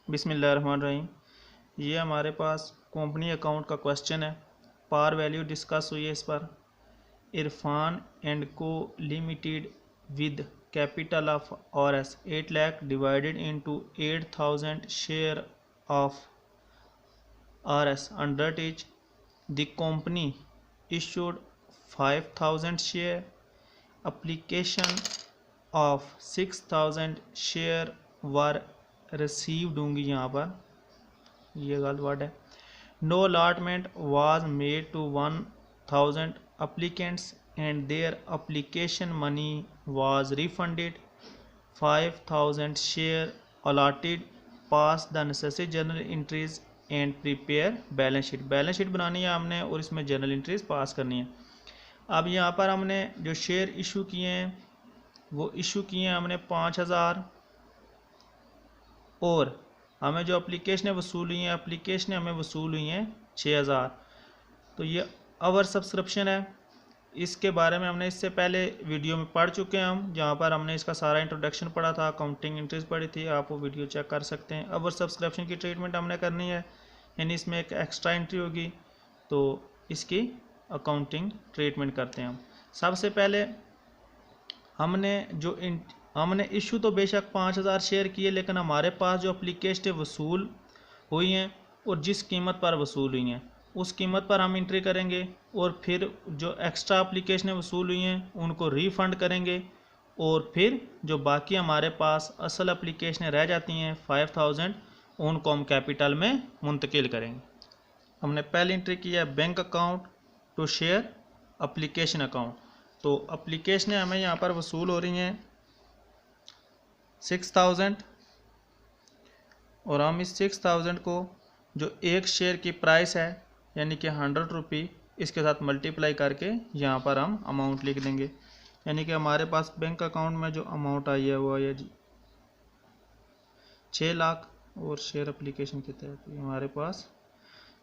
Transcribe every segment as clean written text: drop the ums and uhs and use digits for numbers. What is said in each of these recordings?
बिस्मिल्लाहिर्रहमानिर्रहीम। ये हमारे पास कंपनी अकाउंट का क्वेश्चन है। पार वैल्यू डिस्कस हुई है इस पर। Irfan and co limited with capital of RS 8 lakh divided into 8000 share of RS under each the company issued 5000 share application of 6000 share were received होंगी। यहाँ पर ये गलत वर्ड है। No allotment was made to 1000 applicants and their application money was refunded 5000 share allotted. Pass the necessary journal entries and prepare balance sheet. Balance sheet बनानी है हमने और इसमें जर्नल एंट्रीज पास करनी है। अब यहाँ पर हमने जो शेयर इशू किए हैं वो इशू किए हैं हमने 5000 और हमें जो एप्लीकेशन वसूल हुई हैं एप्लीकेशन हमें वसूल हुई हैं 6000। तो ये आवर सब्सक्रिप्शन है। इसके बारे में हमने इससे पहले वीडियो में पढ़ चुके हैं हम, जहाँ पर हमने इसका सारा इंट्रोडक्शन पढ़ा था, अकाउंटिंग एंट्रीज पढ़ी थी। आप वो वीडियो चेक कर सकते हैं। आवर सब्सक्रिप्शन की ट्रीटमेंट हमने करनी है, यानी इसमें एक एक्स्ट्रा एंट्री होगी, तो इसकी अकाउंटिंग ट्रीटमेंट करते हैं हम। सबसे पहले हमने इशू तो बेशक 5000 शेयर किए, लेकिन हमारे पास जो एप्लीकेशन वसूल हुई हैं और जिस कीमत पर वसूल हुई हैं उस कीमत पर हम एंट्री करेंगे और फिर जो एक्स्ट्रा एप्लीकेशन वसूल हुई हैं उनको रिफ़ंड करेंगे और फिर जो बाकी हमारे पास असल एप्लीकेशन रह जाती हैं 5000 उनको हम कैपिटल में मुंतकिल करेंगे। हमने पहली एंट्री की है bank account to share application account. तो एप्लीकेशन हमें यहाँ पर वसूल हो रही हैं 6000 और हम इस 6000 को जो एक शेयर की प्राइस है यानी कि 100 रुपये इसके साथ मल्टीप्लाई करके यहाँ पर हम अमाउंट लिख देंगे। यानी कि हमारे पास बैंक अकाउंट में जो अमाउंट आई है वो आई है जी 6 लाख और शेयर एप्लीकेशन के तहत हमारे पास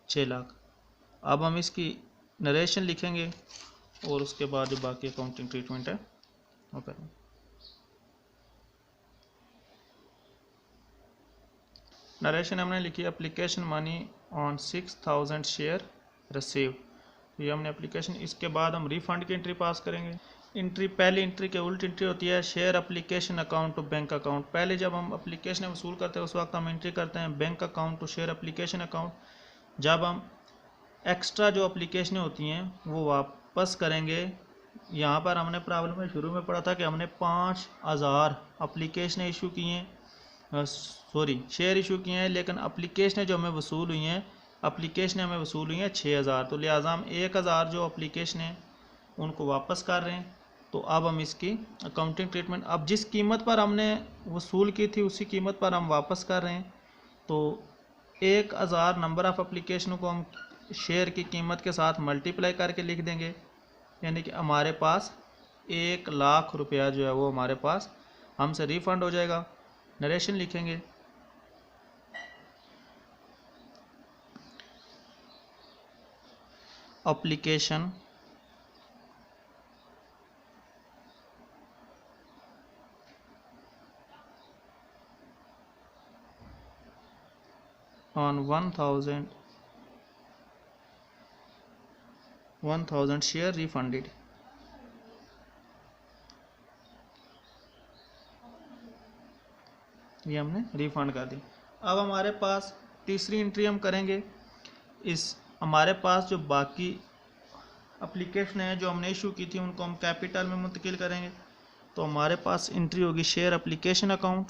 6 लाख। अब हम इसकी नरेशन लिखेंगे और उसके बाद जो बाकी अकाउंटिंग ट्रीटमेंट है वो करेंगे। नरेशन हमने लिखी application money on 6000 share receive. ये हमने एप्लीकेशन, इसके बाद हम रिफंड की एंट्री पास करेंगे। एंट्री पहली एंट्री के उल्टी एंट्री होती है share application account to bank account. पहले जब हम एप्लीकेशन वसूल करते हैं उस वक्त हम एंट्री करते हैं bank account to share application account. जब हम एक्स्ट्रा जो एप्लीकेशन होती हैं वो वापस करेंगे। यहाँ पर हमने प्रॉब्लम में शुरू में पढ़ा था कि हमने 5000 एप्लीकेशन इशू किए हैं, शेयर इशू किए हैं, लेकिन एप्लीकेशन जो हमें वसूल हुई हैं एप्लीकेशन हमें वसूल हुई हैं 6000। तो लिहाजा हम 1000 जो एप्लीकेशन हैं उनको वापस कर रहे हैं। तो अब हम इसकी अकाउंटिंग ट्रीटमेंट, अब जिस कीमत पर हमने वसूल की थी उसी कीमत पर हम वापस कर रहे हैं। तो 1000 नंबर ऑफ़ एप्लीकेशन को हम शेयर की कीमत के साथ मल्टीप्लाई करके लिख देंगे, यानी कि हमारे पास 1 लाख रुपया जो है वो हमारे पास हमसे रिफ़ंड हो जाएगा। नरेशन लिखेंगे एप्लीकेशन ऑन 1000 शेयर रिफंडेड। ये हमने रिफंड कर दी। अब हमारे पास तीसरी एंट्री हम करेंगे। इस हमारे पास जो बाकी एप्लीकेशन है जो हमने इशू की थी उनको हम कैपिटल में मुंतकिल करेंगे। तो हमारे पास एंट्री होगी share application account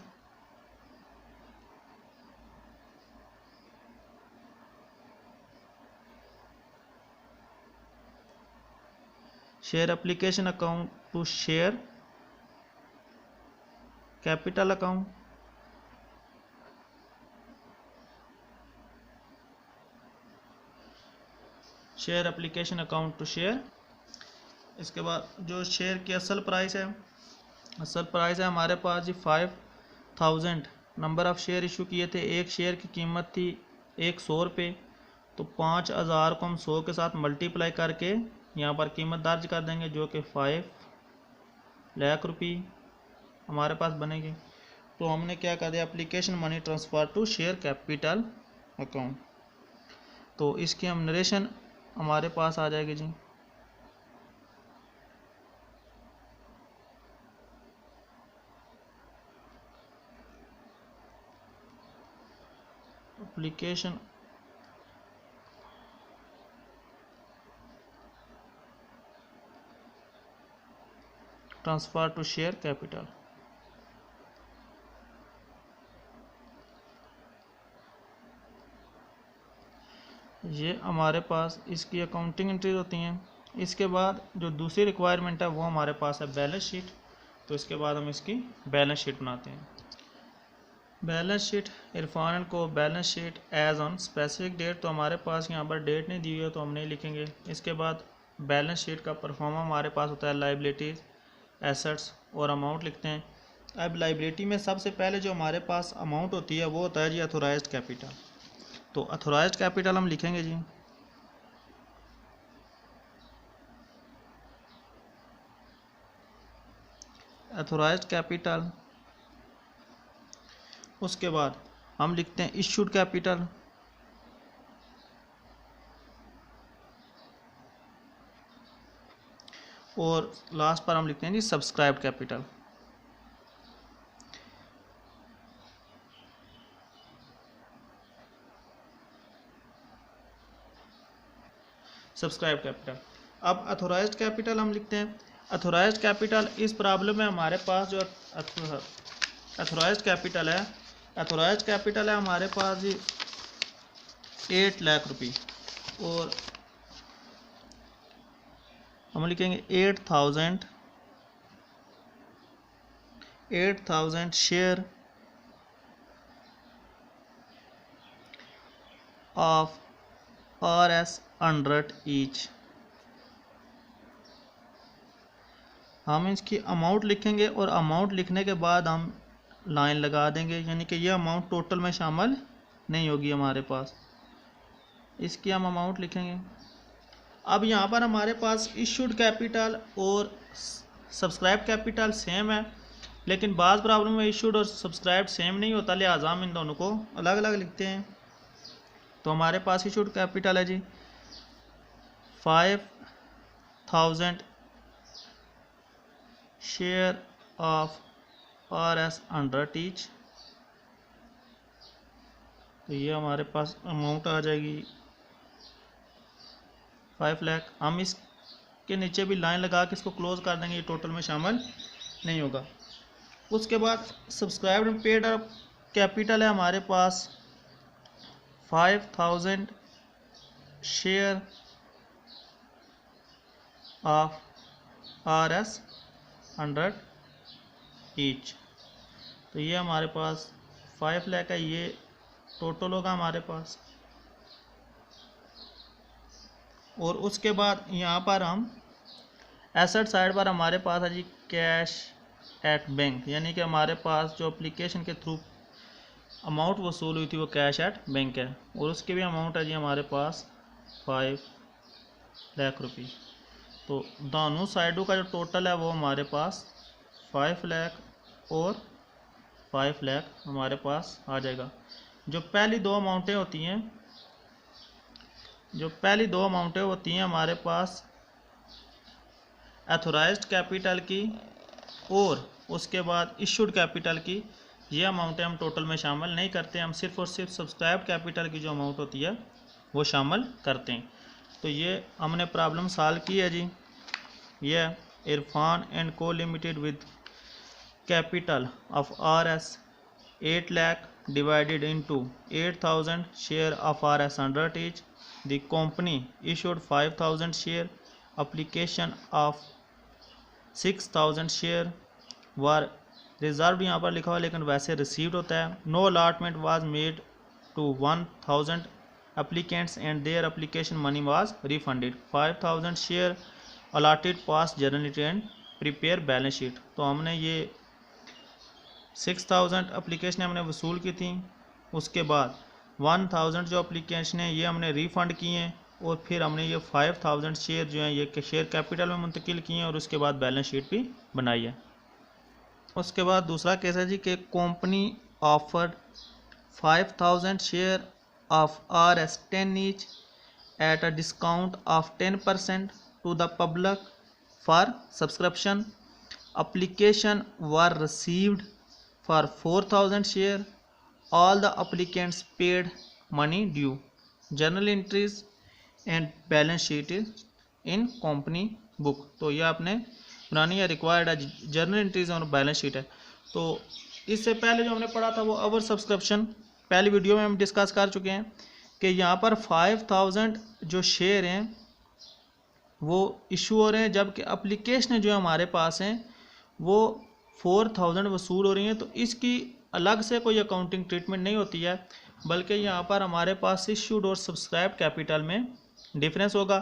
to share capital account. Share application account to share. इसके बाद जो शेयर की असल प्राइस है हमारे पास जी 5000 नंबर ऑफ़ शेयर इशू किए थे। एक शेयर की कीमत थी 100 रुपये। तो 5000 को हम 100 के साथ मल्टीप्लाई करके यहाँ पर कीमत दर्ज कर देंगे जो कि 5 लाख रुपये हमारे पास बनेगी। तो हमने क्या कर दिया, application money transfer to share capital account. तो इसकी हम नरेशन हमारे पास आ जाएगी जी। Application transfer to share capital. ये हमारे पास इसकी अकाउंटिंग एंट्रीज होती हैं। इसके बाद जो दूसरी रिक्वायरमेंट है वो हमारे पास है बैलेंस शीट। तो इसके बाद हम इसकी बैलेंस शीट बनाते हैं। बैलेंस शीट इरफान को balance sheet as on specific date, तो हमारे पास यहाँ पर डेट नहीं दी हुई है तो हम नहीं लिखेंगे। इसके बाद बैलेंस शीट का परफॉर्मा हमारे पास होता है लाइबिलिटीज़, एसेट्स और अमाउंट लिखते हैं। अब लाइबिलिटी में सबसे पहले जो हमारे पास अमाउंट होती है वो होता है जी अथोराइज्ड कैपिटल। तो अथोराइज्ड कैपिटल हम लिखेंगे जी अथोराइज्ड कैपिटल। उसके बाद हम लिखते हैं इशूड कैपिटल। और लास्ट पर हम लिखते हैं जी सब्सक्राइब्ड कैपिटल। Subscribe capital. अब अथोराइज्ड कैपिटल हम लिखते हैं। अथोराइज्ड कैपिटल इस प्रॉब्लम में हमारे पास जो अथोराइज्ड कैपिटल है, अथोराइज्ड कैपिटल है हमारे पास जी 8 लाख रुपये। और हम लिखेंगे 8,000 शेयर ऑफ RS 100 ईच। हम इसकी अमाउंट लिखेंगे और अमाउंट लिखने के बाद हम लाइन लगा देंगे, यानी कि ये अमाउंट टोटल में शामिल नहीं होगी हमारे पास। इसकी हम अमाउंट लिखेंगे। अब यहाँ पर हमारे पास इशूड कैपिटल और सब्सक्राइब कैपिटल सेम है, लेकिन बाज़ प्रॉब्लम में इशूड और सब्सक्राइब सेम नहीं होता, लिहाजा हम इन दोनों को अलग अलग लिखते हैं। तो हमारे पास इशूड कैपिटल है जी 5,000 शेयर ऑफ RS 100 ईच। तो ये हमारे पास अमाउंट आ जाएगी 5 लाख। हम इसके नीचे भी लाइन लगा के इसको क्लोज कर देंगे, ये टोटल में शामिल नहीं होगा। उसके बाद subscribed and paid up capital है हमारे पास 5,000 शेयर ऑफ RS 100 ईच। तो ये हमारे पास 5 लाख है, ये टोटल होगा हमारे पास। और उसके बाद यहाँ पर हम एसेट साइड पर हमारे पास है जी कैश एट बैंक, यानी कि हमारे पास जो एप्लीकेशन के थ्रू अमाउंट वसूल हुई थी वो कैश एट बैंक है। और उसके भी अमाउंट है जी हमारे पास 5 लाख रुपये। तो दोनों साइडों का जो टोटल है वो हमारे पास 5 लाख और 5 लाख हमारे पास आ जाएगा। जो पहली दो अमाउंटें होती हैं हमारे पास एथोराइज्ड कैपिटल की और उसके बाद इशूड कैपिटल की, ये अमाउंटें हम टोटल में शामिल नहीं करते। हम सिर्फ और सिर्फ सब्सक्राइब्ड कैपिटल की जो अमाउंट होती है वो शामिल करते हैं। तो ये हमने प्रॉब्लम सॉल्व की है जी। ये Irfan and co limited with capital of RS 8 lakh divided into 8,000 share of RS 100 each. The company issued 5,000 share. Application of 6,000 share were reserved, यहाँ पर लिखा हुआ लेकिन वैसे received होता है। No allotment was made to 1,000 applicants and their application money was refunded. 5,000 share allotted past journal entry and prepare balance sheet। तो हमने ये 6,000 एप्लीकेशन हमने वसूल की थी, उसके बाद 1,000 जो एप्लीकेशन है ये हमने रिफ़ंड किए हैं और फिर हमने ये 5,000 शेयर जो हैं ये शेयर कैपिटल में मुंतकिल किए हैं और उसके बाद बैलेंस शीट भी बनाई है। उसके बाद दूसरा केस है जी कि company offered 5000 share of RS10 each at a discount of 10% to the public for subscription. Application were received for 4000 share. All the applicants paid money due. Journal entries and balance sheet is in company book. तो ये आपने बनानी है, required है, journal entries और balance sheet है। तो इससे पहले जो हमने पढ़ा था वो ओवर सब्सक्रिप्शन पहली वीडियो में हम डिस्कस कर चुके हैं कि यहाँ पर 5000 जो शेयर हैं वो इशू हो रहे हैं, जबकि एप्लीकेशन जो हमारे पास हैं वो 4000 वसूल हो रही हैं। तो इसकी अलग से कोई अकाउंटिंग ट्रीटमेंट नहीं होती है, बल्कि यहाँ पर हमारे पास इशूड और सब्सक्राइब कैपिटल में डिफरेंस होगा।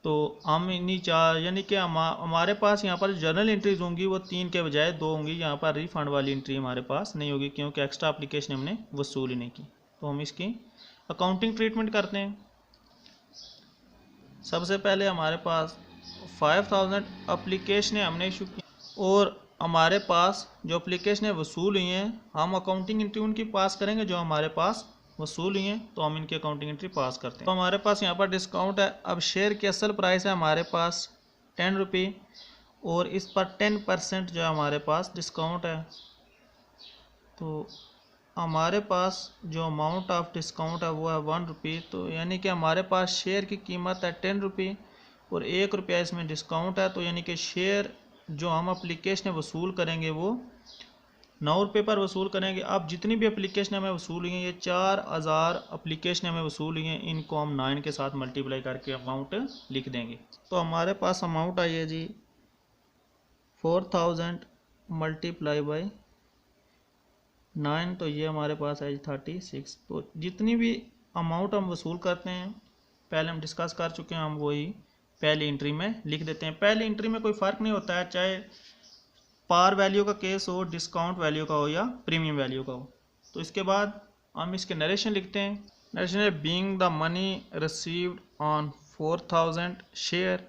तो हम यानी कि हमारे पास यहाँ पर जर्नल एंट्रीज होंगी वो 3 के बजाय 2 होंगी। यहाँ पर रिफंड वाली एंट्री हमारे पास नहीं होगी क्योंकि एक्स्ट्रा एप्लीकेशन हमने वसूल ही नहीं की। तो हम इसकी अकाउंटिंग ट्रीटमेंट करते हैं। सबसे पहले हमारे पास 5000 एप्लीकेशन हमने इशू की और हमारे पास जो एप्लीकेशन वसूल हुई हैं हम अकाउंटिंग एंट्री उनकी पास करेंगे जो हमारे पास वसूल हुई हैं। तो हम इनकी अकाउंटिंग एंट्री पास करते हैं। तो हमारे पास यहाँ पर डिस्काउंट है। अब शेयर की असल प्राइस है हमारे पास 10 रुपये और इस पर 10% जो है हमारे पास डिस्काउंट है। तो हमारे पास जो अमाउंट ऑफ डिस्काउंट है वो है 1 रुपये। तो यानी कि हमारे पास शेयर की कीमत है 10 रुपये और 1 रुपया इसमें डिस्काउंट है। तो यानी कि शेयर जो हम एप्लीकेशन वसूल करेंगे वो 9 रुपये पर वसूल करेंगे। अब जितनी भी एप्लीकेशन हमें वसूल हुई हैं, ये 4000 एप्लीकेशन हमें वसूल हुई हैं, इनको हम 9 के साथ मल्टीप्लाई करके अमाउंट लिख देंगे। तो हमारे पास अमाउंट आई है जी 4000 मल्टीप्लाई बाई 9, तो ये हमारे पास है 36। तो जितनी भी अमाउंट हम वसूल करते हैं पहले हम डिस्कस कर चुके हैं, हम वही पहली एंट्री में लिख देते हैं। पहली एंट्री में कोई फ़र्क नहीं होता है, चाहे पार वैल्यू का केस हो, डिस्काउंट वैल्यू का हो या प्रीमियम वैल्यू का हो। तो इसके बाद हम इसके नरेशन लिखते हैं। नरेशन है being the money received on 4000 share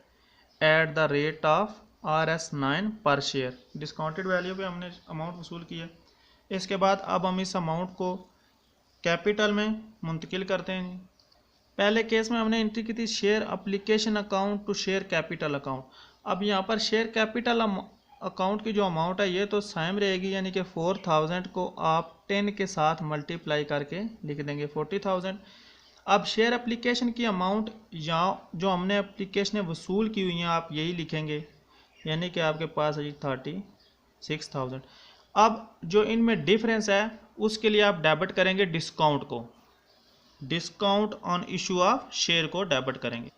at the rate of RS9 पर शेयर। डिस्काउंटेड वैल्यू पे हमने अमाउंट वसूल किया। इसके बाद अब हम इस अमाउंट को कैपिटल में मुंतकिल करते हैं। पहले केस में हमने एंट्री की थी share application account to share capital account. अब यहाँ पर शेयर कैपिटल अकाउंट की जो अमाउंट है ये तो सेम रहेगी, यानी कि 4000 को आप 10 के साथ मल्टीप्लाई करके लिख देंगे 40,000। अब शेयर एप्लीकेशन की अमाउंट यहाँ जो हमने एप्लीकेशन वसूल की हुई हैं आप यही लिखेंगे, यानी कि आपके पास है 36,000। अब जो इनमें डिफरेंस है उसके लिए आप डेबिट करेंगे डिस्काउंट को, discount on issue of share को डेबिट करेंगे।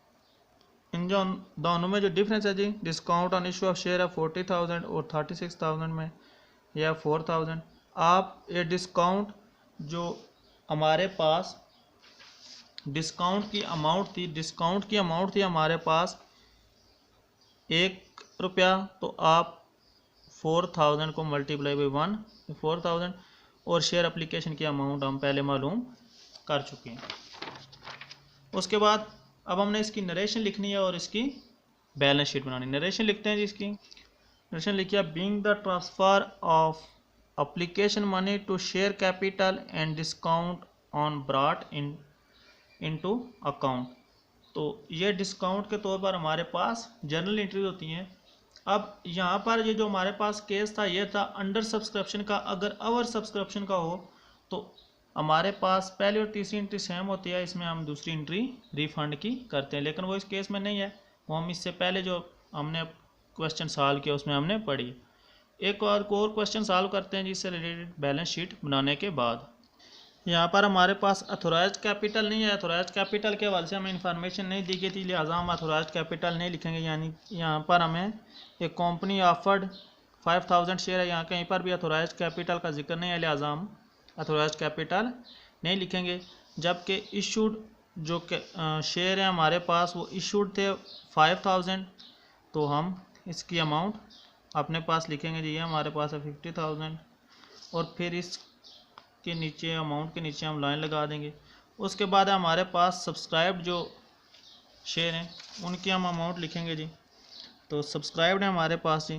इन जो दोनों में जो डिफरेंस है जी, discount on issue of share है 40,000 और 36,000 में या 4,000। आप ये डिस्काउंट जो हमारे पास डिस्काउंट की अमाउंट थी हमारे पास 1 रुपया, तो आप 4000 को मल्टीप्लाई बाई 1 4000 और शेयर एप्लीकेशन की अमाउंट हम पहले मालूम कर चुके हैं। उसके बाद अब हमने इसकी नरेशन लिखनी है और इसकी बैलेंस शीट बनानी। नरेशन लिखते हैं जी। इसकी नरेशन लिखिए being the transfer of application money to share capital and discount on brought into account. तो ये डिस्काउंट के तौर पर हमारे पास जर्नल एंट्रीज होती हैं। अब यहाँ पर ये जो हमारे पास केस था ये था अंडर सब्सक्रिप्शन का। अगर ओवर सब्सक्रिप्शन का हो तो हमारे पास पहली और तीसरी एंट्री सेम होती है, इसमें हम दूसरी एंट्री रिफंड की करते हैं, लेकिन वो इस केस में नहीं है। वो हम इससे पहले जो हमने क्वेश्चन सॉल्व किया उसमें हमने पढ़ी। एक और क्वेश्चन सॉल्व करते हैं जिससे रिलेटेड बैलेंस शीट बनाने के बाद। यहाँ पर हमारे पास अथोराइज्ड कैपिटल नहीं है। अथोराइज्ड कैपिटल के हवाले से हमें इन्फॉर्मेशन नहीं दी गई थी, लिहाजा हम अथोराइज्ड कैपिटल नहीं लिखेंगे। यानी यहाँ पर हमें एक कंपनी ऑफर्ड 5000 शेयर है, यहाँ कहीं पर भी अथोराइज्ड कैपिटल का जिक्र नहीं है, लिहाजा हम अथोराइज्ड कैपिटल नहीं लिखेंगे। जबकि इशूड जो शेयर है हमारे पास वो इशूड थे 5000, तो हम इसकी अमाउंट अपने पास लिखेंगे जी, ये हमारे पास है 50,000 और फिर इसके नीचे अमाउंट के नीचे हम लाइन लगा देंगे। उसके बाद हमारे पास सब्सक्राइब्ड जो शेयर हैं उनकी हम अमाउंट लिखेंगे जी। तो सब्सक्राइब्ड है हमारे पास जी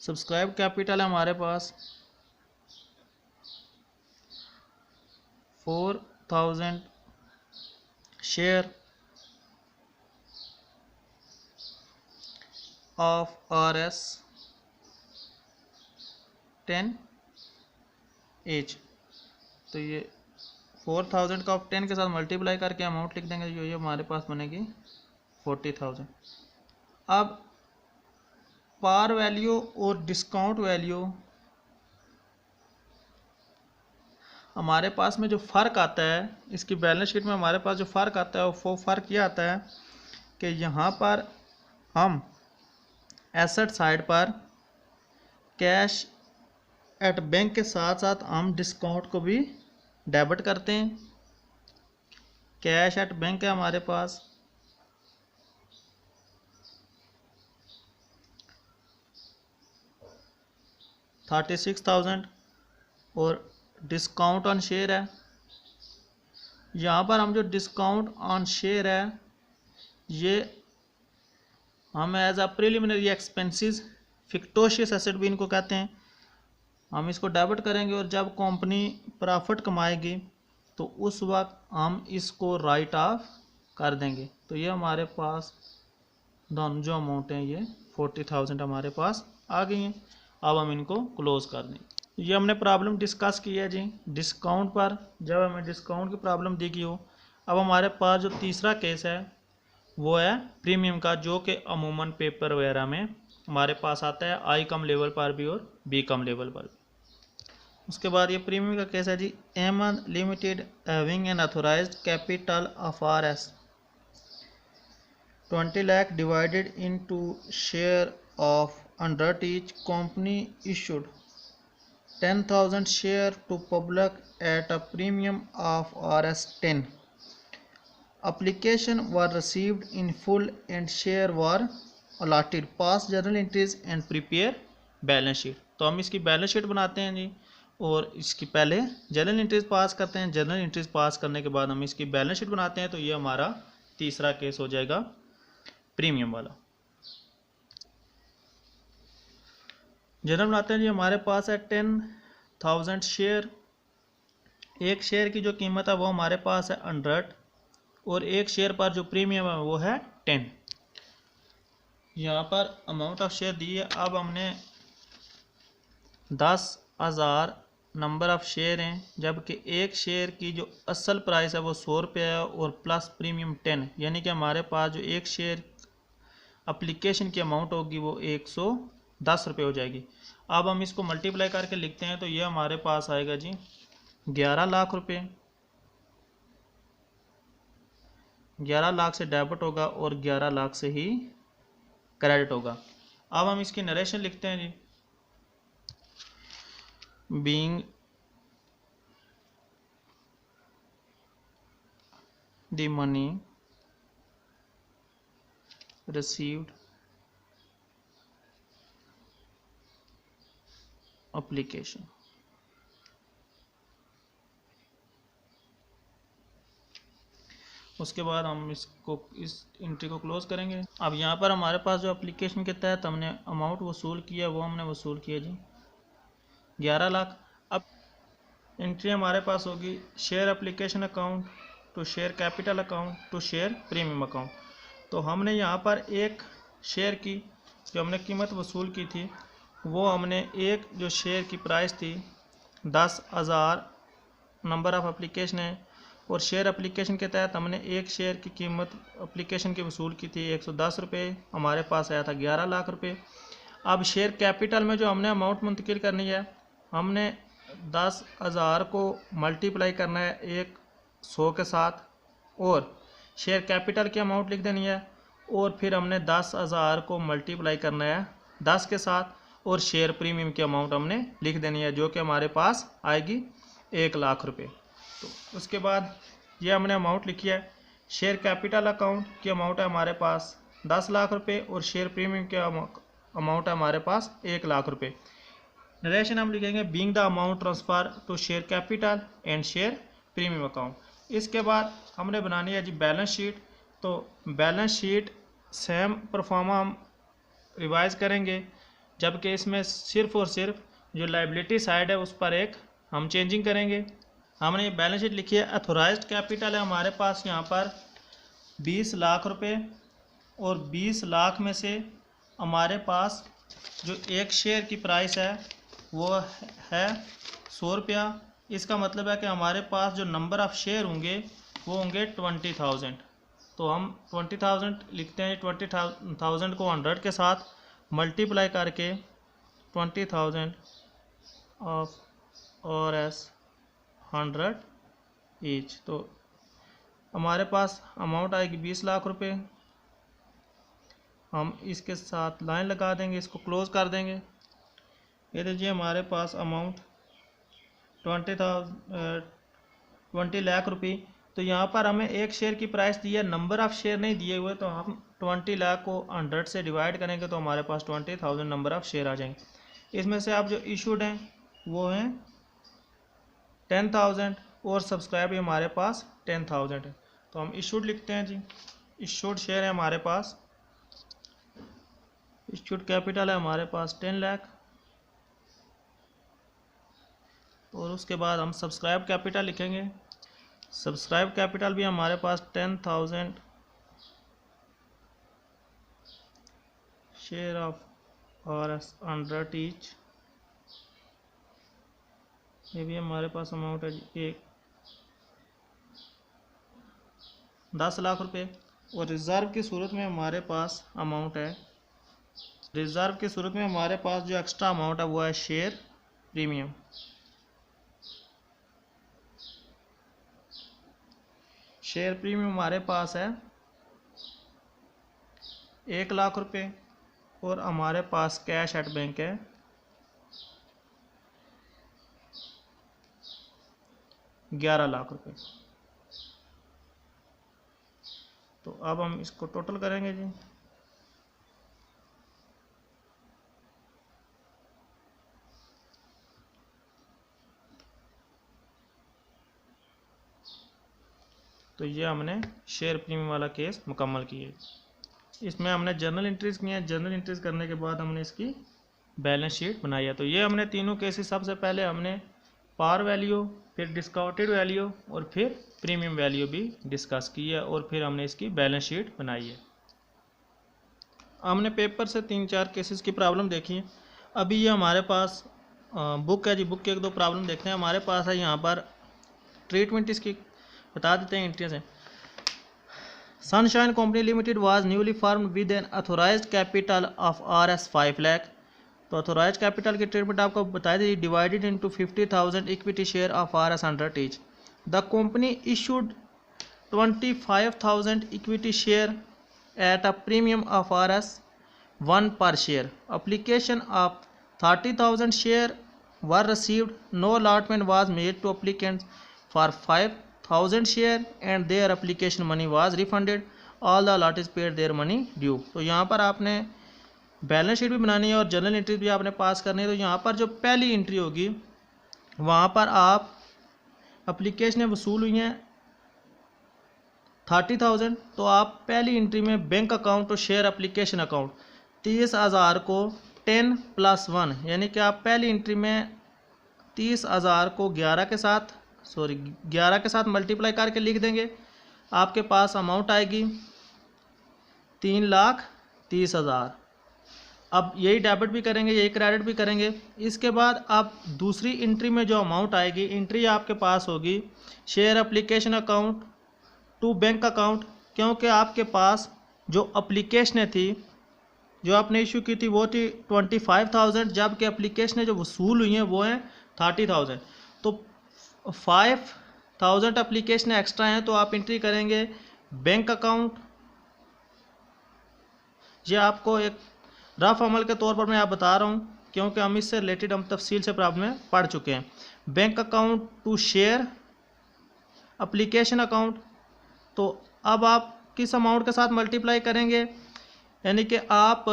सब्सक्राइब कैपिटल है हमारे पास 4000 शेयर ऑफ RS 10 एच। तो ये 4000 का आप 10 के साथ मल्टीप्लाई करके अमाउंट लिख देंगे, जो ये हमारे पास बनेगी 40,000। अब पार वैल्यू और डिस्काउंट वैल्यू हमारे पास में जो फ़र्क आता है, इसकी बैलेंस शीट में हमारे पास जो फ़र्क आता है वो फ़र्क ये आता है कि यहाँ पर हम एसेट साइड पर कैश एट बैंक के साथ साथ हम डिस्काउंट को भी डेबिट करते हैं। कैश एट बैंक है हमारे पास 36,000 और डिस्काउंट ऑन शेयर है। यहाँ पर हम जो डिस्काउंट ऑन शेयर है ये हम as a preliminary expenses fictitious asset भी इनको कहते हैं, हम इसको डेबिट करेंगे और जब कंपनी प्रॉफिट कमाएगी तो उस वक्त हम इसको राइट ऑफ कर देंगे। तो ये हमारे पास दोनों जो अमाउंट हैं ये 40,000 हमारे पास आ गई हैं। अब हम इनको क्लोज कर देंगे। ये हमने प्रॉब्लम डिस्कस की है जी डिस्काउंट पर, जब हमें डिस्काउंट की प्रॉब्लम दी गई हो। अब हमारे पास जो तीसरा केस है वो है प्रीमियम का, जो कि अमूमन पेपर वगैरह में हमारे पास आता है आई कम लेवल पर भी और बी कम लेवल पर भी। उसके बाद ये प्रीमियम का केस है जी Aman limited having an authorised capital of RS 20 lakh divided into share of 100 each. Company issued 10,000 share to public at a premium of RS 10. Application were received in full and share were allotted. Pass journal entries and prepare balance sheet. तो हम इसकी balance sheet बनाते हैं जी और इसकी पहले journal entries pass करते हैं। जर्नल एंट्रीज पास करने के बाद हम इसकी बैलेंस शीट बनाते हैं। तो ये हमारा तीसरा केस हो जाएगा प्रीमियम वाला। जर्नल बनाते हैं जी, हमारे पास है 10,000 शेयर। एक शेयर की जो कीमत है वो हमारे पास है 100 और एक शेयर पर जो प्रीमियम है वो है 10। यहाँ पर अमाउंट ऑफ शेयर दी है। अब हमने 10,000 नंबर ऑफ शेयर हैं, जबकि एक शेयर की जो असल प्राइस है वो 100 रुपये है और प्लस प्रीमियम 10, यानी कि हमारे पास जो एक शेयर एप्लीकेशन की अमाउंट होगी वो 110 रुपये हो जाएगी। अब हम इसको मल्टीप्लाई करके लिखते हैं तो ये हमारे पास आएगा जी 11 लाख रुपये। 11 लाख से डेबिट होगा और 11 लाख से ही क्रेडिट होगा। अब हम इसकी नरेशन लिखते हैं जी being the money received application। उसके बाद हम इसको इस एंट्री को क्लोज करेंगे। अब यहाँ पर हमारे पास जो एप्लीकेशन के तहत हमने अमाउंट वसूल किया वो हमने वसूल किया जी 11 लाख। अब एंट्री हमारे पास होगी share application account to share capital account to share premium account. तो हमने यहाँ पर एक शेयर की जो हमने कीमत वसूल की थी वो हमने एक जो शेयर की प्राइस थी 10,000 नंबर ऑफ़ एप्लीकेशन है और शेयर एप्लीकेशन के तहत हमने एक शेयर की कीमत एप्लीकेशन की वसूल की थी 110 रुपये। हमारे पास आया था 11 लाख रुपये। अब शेयर कैपिटल में जो हमने अमाउंट मुंतकिल करनी है, हमने 10,000 को मल्टीप्लाई करना है 100 के साथ और शेयर कैपिटल की अमाउंट लिख देनी है और फिर हमने 10,000 को मल्टीप्लाई करना है 10 के साथ और शेयर प्रीमियम की अमाउंट हमने लिख देनी है जो कि हमारे पास आएगी 1 लाख रुपये। तो उसके बाद ये हमने अमाउंट लिखी है। शेयर कैपिटल अकाउंट की अमाउंट है हमारे पास 10 लाख रुपये और शेयर प्रीमियम की अमाउंट है हमारे पास 1 लाख रुपये। नरेशन हम लिखेंगे being the amount transfer to share capital and share premium account. इसके बाद हमने बनानी है जी बैलेंस शीट। तो बैलेंस शीट सेम परफॉर्मा हम रिवाइज करेंगे। जबकि इसमें सिर्फ और सिर्फ जो लाइबिलिटी साइड है उस पर एक हम चेंजिंग करेंगे। हमने ये बैलेंस शीट लिखी है, अथोराइज्ड कैपिटल है हमारे पास यहाँ पर 20 लाख रुपए, और 20 लाख में से हमारे पास जो एक शेयर की प्राइस है वो है 100 रुपया। इसका मतलब है कि हमारे पास जो नंबर ऑफ़ शेयर होंगे वो होंगे 20,000। तो हम 20,000 लिखते हैं। 20,000 को 100 के साथ मल्टीप्लाई करके 20,000 ऑफ और एस 100 ईच, तो हमारे पास अमाउंट आएगी 20 लाख रुपए। हम इसके साथ लाइन लगा देंगे, इसको क्लोज कर देंगे। ये देखिए हमारे पास अमाउंट 20 लाख रुपए। तो यहाँ पर हमें एक शेयर की प्राइस दी है, नंबर ऑफ़ शेयर नहीं दिए हुए, तो हम 20 लाख को 100 से डिवाइड करेंगे तो हमारे पास 20,000 नंबर ऑफ़ शेयर आ जाएंगे। इसमें से आप जो इशूड हैं वो हैं 10,000 और सब्सक्राइब हमारे पास 10,000 है। तो हम इशूड लिखते हैं जी। इशूड शेयर है हमारे पास, इशूड कैपिटल है हमारे पास 10 लाख, और उसके बाद हम सब्सक्राइब कैपिटल लिखेंगे। सब्सक्राइब कैपिटल भी हमारे पास 10,000 शेयर ऑफ और 100 ईच। ये भी हमारे पास अमाउंट है जी 10 लाख रुपए। और रिज़र्व की सूरत में हमारे पास अमाउंट है, रिज़र्व की सूरत में हमारे पास जो एक्स्ट्रा अमाउंट है वो है शेयर प्रीमियम। शेयर प्रीमियम हमारे पास है 1 लाख रुपए, और हमारे पास कैश एट बैंक है 11 लाख रुपए। तो अब हम इसको टोटल करेंगे जी। तो ये हमने शेयर प्रीमियम वाला केस मुकम्मल किया। इसमें हमने जर्नल एंट्रीज किए हैं। जर्नल एंट्रीज करने के बाद हमने इसकी बैलेंस शीट बनाई है। तो ये हमने तीनों केसेस, सबसे पहले हमने पार वैल्यू, फिर डिस्काउंटेड वैल्यू और फिर प्रीमियम वैल्यू भी डिस्कस की है, और फिर हमने इसकी बैलेंस शीट बनाई है। हमने पेपर से 3-4 केसेस की प्रॉब्लम देखी है। अभी ये हमारे पास बुक है जी। बुक के 1-2 प्रॉब्लम देखते हैं। हमारे पास है यहाँ पर ट्रीटमेंट, इसकी बता देते हैं एंट्रीज हैं। Sunshine company limited was newly formed with an authorised capital of RS 5 lakh. तो अथोराइज्ड कैपिटल की ट्रीटमेंट आपको बताई थी, divided into 50,000 equity share of RS 100 each. The company issued 25,000 equity share at a premium of RS 1 per share. Application of 30,000 share were received. No allotment was made to applicants for 5,000 share and their application money was refunded. All the allotted paid their money due. तो यहाँ पर आपने balance sheet भी बनानी है और journal entries भी आपने पास करनी है। तो यहाँ पर जो पहली एंट्री होगी वहाँ पर आप एप्लीकेशनें वसूल हुई हैं 30,000, तो आप पहली एंट्री में बैंक अकाउंट और शेयर एप्लीकेशन अकाउंट 30,000 को 10 + 1, यानी कि आप पहली एंट्री में 30,000 को 11 के साथ मल्टीप्लाई करके लिख देंगे। आपके पास अमाउंट आएगी 3,30,000। अब यही डेबिट भी करेंगे, यही क्रेडिट भी करेंगे। इसके बाद आप दूसरी एंट्री में जो अमाउंट आएगी, एंट्री आपके पास होगी share application account to bank account, क्योंकि आपके पास जो एप्लीकेशनें थी जो आपने इशू की थी वो थी 25,000, जबकि एप्लीकेशनें जो वसूल हुई हैं वो हैं 30,000। तो 5,000 एप्लीकेशन एक्स्ट्रा हैं, तो आप एंट्री करेंगे बैंक अकाउंट। ये आपको एक रफ अमल के तौर पर मैं आप बता रहा हूँ, क्योंकि हम इससे रिलेटेड हम तफसील से प्रॉब्लम में पढ़ चुके हैं। Bank account to share application account. तो अब आप किस अमाउंट के साथ मल्टीप्लाई करेंगे, यानी कि आप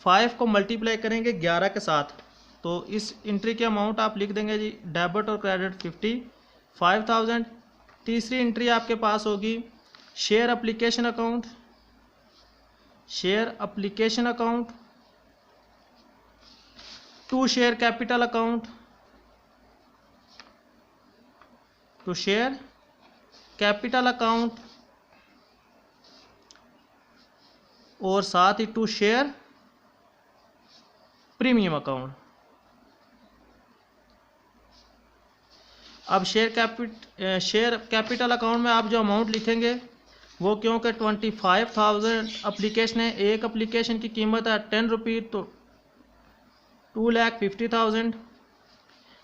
5 को मल्टीप्लाई करेंगे 11 के साथ। तो इस एंट्री के अमाउंट आप लिख देंगे जी, डेबिट और क्रेडिट 55,000। तीसरी एंट्री आपके पास होगी share application account. Share application account to share capital account, to share capital account और साथ ही टू शेयर प्रीमियम अकाउंट। अब शेयर कैपिटल अकाउंट में आप जो अमाउंट लिखेंगे वो क्योंकि 25,000 एप्लीकेशन है, एक एप्लीकेशन की कीमत है 10 रुपये, तो 2,50,000।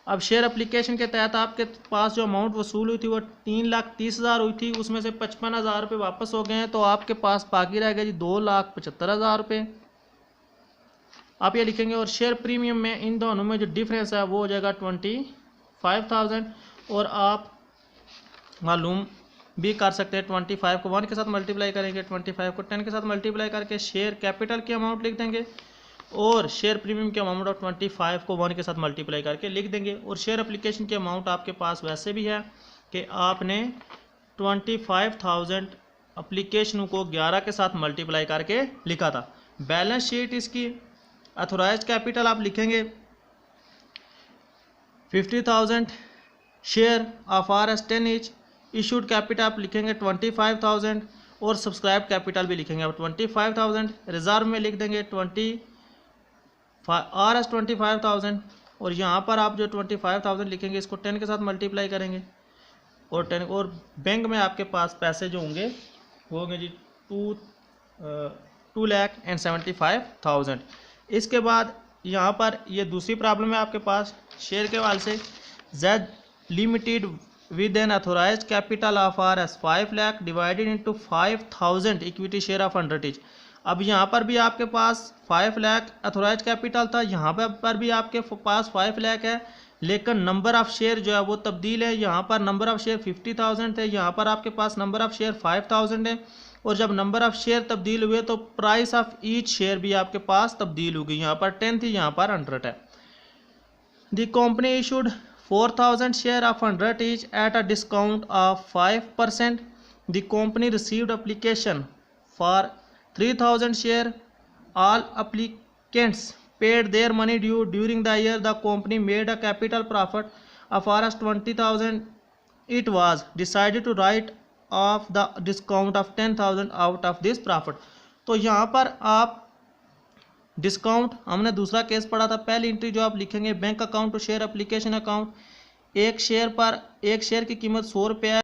अब शेयर एप्लीकेशन के तहत आपके पास जो अमाउंट वसूल हुई थी वो 3,30,000 हुई थी, उसमें से 55,000 रुपये वापस हो गए हैं, तो आपके पास बाकी रह गया जी 2,75,000 रुपये। आप ये लिखेंगे। और शेयर प्रीमियम में इन दोनों में जो डिफरेंस है वो हो जाएगा 25,000। और आप मालूम भी कर सकते हैं 25 को 1 के साथ मल्टीप्लाई करेंगे, 25 को 10 के साथ मल्टीप्लाई करके शेयर कैपिटल की अमाउंट लिख देंगे और शेयर प्रीमियम की अमाउंट ऑफ 25 को 1 के साथ मल्टीप्लाई करके लिख देंगे। और शेयर एप्लीकेशन की अमाउंट आपके पास वैसे भी है कि आपने 25,000 एप्लीकेशनों को 11 के साथ मल्टीप्लाई करके लिखा था। बैलेंस शीट इसकी अथोराइज्ड कैपिटल आप लिखेंगे 50,000 share of RS10 each. Issued capital आप लिखेंगे 25,000 और सब्सक्राइब कैपिटल भी लिखेंगे आप 25,000। रिजर्व में लिख देंगे RS 25,000 और यहाँ पर आप जो 25,000 लिखेंगे इसको 10 के साथ मल्टीप्लाई करेंगे और 10 और बैंक में आपके पास पैसे जो होंगे वो होंगे जी 2,75,000। इसके बाद यहाँ पर ये दूसरी प्रॉब्लम है आपके पास शेयर के हवाले से। Z limited with an authorized capital of RS 5 lakh divided into 5,000 equity share of 100 each। अब यहाँ पर भी आपके पास 5 लाख अथोराइज कैपिटल था, यहाँ पर भी आपके पास 5 लाख है, लेकिन नंबर ऑफ शेयर जो है वो तब्दील है। यहाँ पर नंबर ऑफ शेयर 50,000 थे, यहाँ पर आपके पास नंबर ऑफ शेयर 5,000 है। और जब नंबर ऑफ शेयर तब्दील हुए तो प्राइस ऑफ ईच शेयर भी आपके पास तब्दील हो गई, यहाँ पर 10 थी, यहाँ पर 100 है। The company issued 4,000 share of 100 each at a discount of 5%. The company received application for 3,000 share. All applicants paid their money due during the year. The company made a capital profit of Rs 20,000. It was decided to write off the discount of 10,000 out of this profit. तो यहाँ पर आप discount हमने दूसरा case पढ़ा था। पहली entry जो आप लिखेंगे bank account to share application account, एक शेयर की कीमत 100 रुपये है।